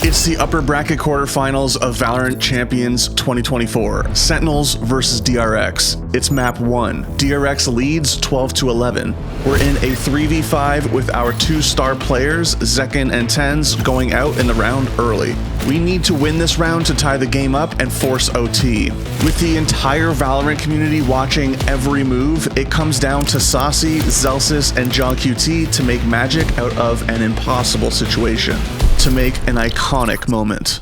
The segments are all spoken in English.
It's the upper bracket quarterfinals of Valorant Champions 2024, Sentinels versus DRX. It's map 1. DRX leads 12-11. We're in a 3v5 with our 2-star players, Zekin and Tens, going out in the round early. We need to win this round to tie the game up and force OT. With the entire Valorant community watching every move, it comes down to Saucy, Zelsis, and JohnQT to make magic out of an impossible situation, to make an iconic moment.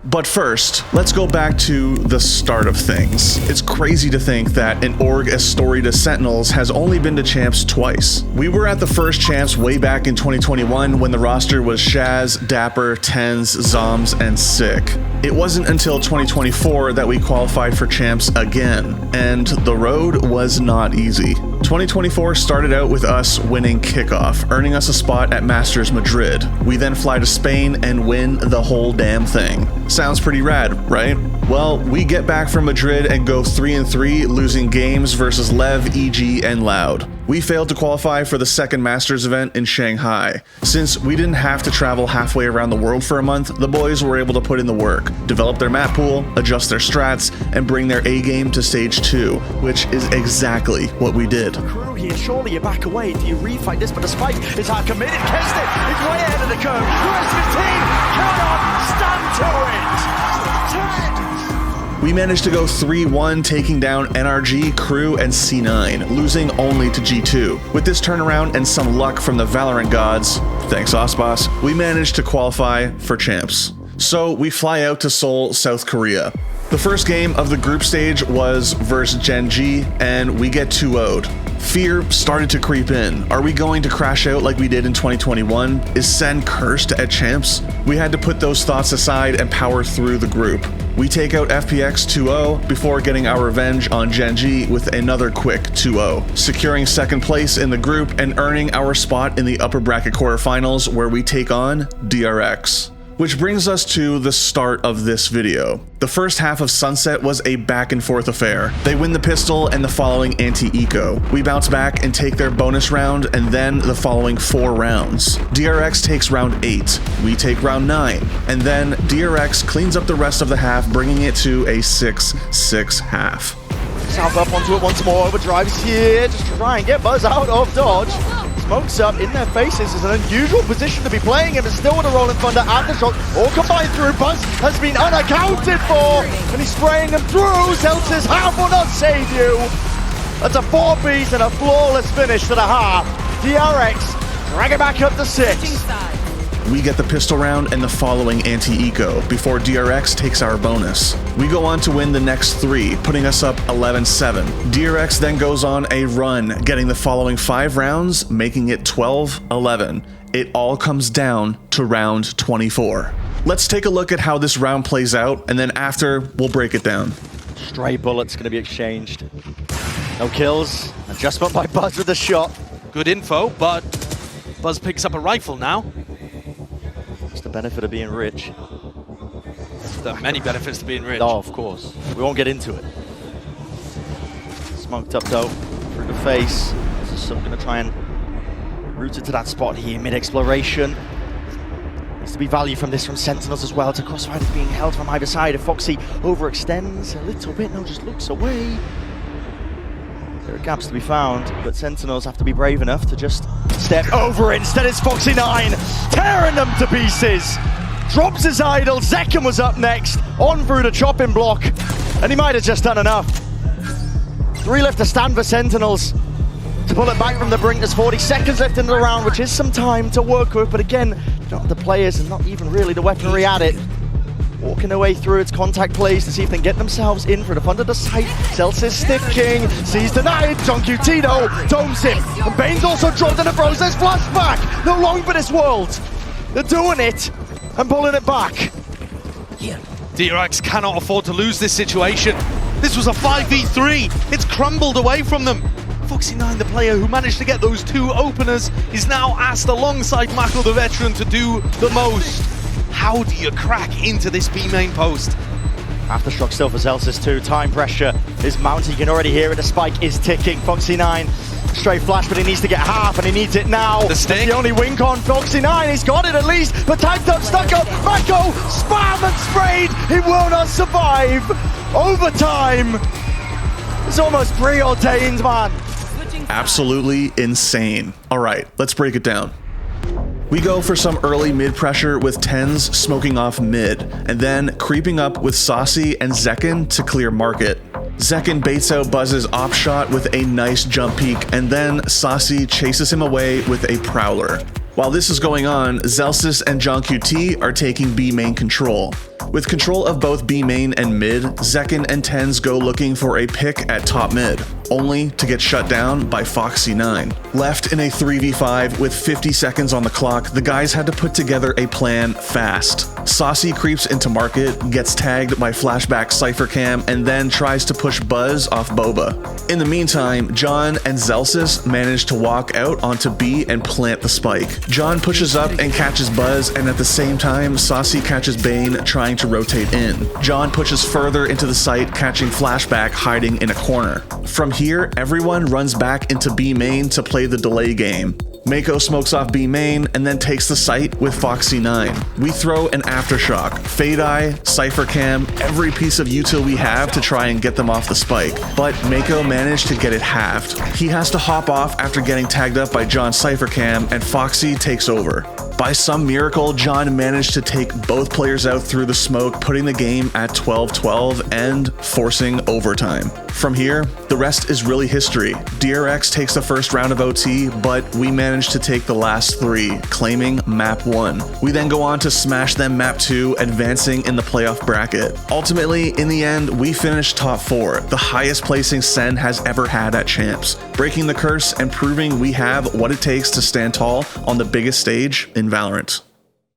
But first, let's go back to the start of things. It's crazy to think that an org as storied as Sentinels has only been to champs twice. We were at the first champs way back in 2021 when the roster was Shaz, Dapper, Tens, Zoms, and Sick. It wasn't until 2024 that we qualified for champs again, and the road was not easy. 2024 started out with us winning kickoff, earning us a spot at Masters Madrid. We then fly to Spain and win the whole damn thing. Sounds pretty rad, right? Well, we get back from Madrid and go 3-3, losing games versus Lev, EG, and Loud. We failed to qualify for the second Masters event in Shanghai. Since we didn't have to travel halfway around the world for a month, the boys were able to put in the work, develop their map pool, adjust their strats, and bring their A game to stage 2, which is exactly what we did. Crew here, surely you back away. Do you refight this? But the spike is hard committed. Keston is way ahead of the curve. The rest of his team cannot stand to it. We managed to go 3-1, taking down NRG, Crew, and C9, losing only to G2. With this turnaround and some luck from the Valorant gods, thanks Osbos, we managed to qualify for champs. So we fly out to Seoul, South Korea. The first game of the group stage was versus Gen G, and we get 2-0'd. Fear started to creep in. Are we going to crash out like we did in 2021? Is Sen cursed at champs? We had to put those thoughts aside and power through the group. We take out FPX 2-0 before getting our revenge on Gen G with another quick 2-0, securing second place in the group and earning our spot in the upper bracket quarterfinals where we take on DRX. Which brings us to the start of this video. The first half of Sunset was a back and forth affair. They win the pistol and the following anti-eco. We bounce back and take their bonus round and then the following 4 rounds. DRX takes round 8, we take round 9, and then DRX cleans up the rest of the half, bringing it to a 6-6 half. South up onto it once more. Overdrive's here, just try and get Buzz out of dodge. Smokes up in their faces. Is an unusual position to be playing in, but still with a Rolling Thunder aftershock all combined through. Buzz has been unaccounted for, and he's spraying them through. Zelsis half will not save you. That's a 4-piece and a flawless finish to the half. DRX drag it back up to 6. We get the pistol round and the following anti-eco before DRX takes our bonus. We go on to win the next 3, putting us up 11-7. DRX then goes on a run, getting the following 5 rounds, making it 12-11. It all comes down to round 24. Let's take a look at how this round plays out, and then after, we'll break it down. Stray bullets going to be exchanged. No kills. Adjustment by Buzz with the shot. Good info, but Buzz picks up a rifle now. The benefit of being rich. There are many benefits to being rich. Oh, of course. We won't get into it. Smoked up though, through the face. So going to try and route it to that spot here, mid-exploration. Needs to be value from this from Sentinels as well. To Crossfire is being held from either side. If Foxy overextends a little bit, now just looks away. There are gaps to be found, but Sentinels have to be brave enough to just step over it. Instead it's Foxy9 tearing them to pieces. Drops his idol. Zekin was up next, on through the chopping block, and he might have just done enough. 3 left to stand for Sentinels to pull it back from the brink. There's 40 seconds left in the round, which is some time to work with, but again, not the players and not even really the weaponry at it. Walking their way through its contact plays to see if they can get themselves in for the under the sight. Zelsis sticking, sees denied. JohnQT though domes him. And Bane's also dropped in the process. Flashback, no long for this world. They're doing it and pulling it back. DRX cannot afford to lose this situation. This was a 5v3. It's crumbled away from them. Foxy9, the player who managed to get those 2 openers, is now asked alongside Mako the veteran to do the most. How do you crack into this B main post? Aftershock still for Zelsis too. Time pressure is mounting. You can already hear it. The spike is ticking. Foxy9 Stray flash, but he needs to get half, and he needs it now. The stick. That's the only wink on Foxy9. He's got it at least, but tagged up, stuck up. Mako, spam and sprayed. He will not survive. Overtime. It's almost preordained, man. Absolutely insane. All right, let's break it down. We go for some early mid pressure with Tens smoking off mid, and then creeping up with Saucy and Zekin to clear market. Zekin baits out Buzz's op shot with a nice jump peek, and then Saucy chases him away with a Prowler. While this is going on, Zelsis and JohnQT are taking B main control. With control of both B main and mid, Zekin and Tens go looking for a pick at top mid, only to get shut down by Foxy9. Left in a 3v5 with 50 seconds on the clock, the guys had to put together a plan fast. Saucy creeps into market, gets tagged by flashback Cypher Cam, and then tries to push Buzz off Boba. In the meantime, John and Zelsis manage to walk out onto B and plant the spike. John pushes up and catches Buzz, and at the same time, Saucy catches Bane trying to rotate in. John pushes further into the site, catching flashback hiding in a corner. From here, everyone runs back into B main to play the delay game. Mako smokes off B main and then takes the site with Foxy9. We throw an aftershock, Fade Eye, Cypher Cam, every piece of util we have to try and get them off the spike, but Mako managed to get it halved. He has to hop off after getting tagged up by John's Cypher Cam, and Foxy takes over. By some miracle, John managed to take both players out through the smoke, putting the game at 12-12 and forcing overtime. From here, the rest is really history. DRX takes the first round of OT, but we managed to take the last 3, claiming map 1. We then go on to smash them map 2, advancing in the playoff bracket. Ultimately, in the end, we finished top 4, the highest placing Sen has ever had at Champs, breaking the curse and proving we have what it takes to stand tall on the biggest stage in Valorant.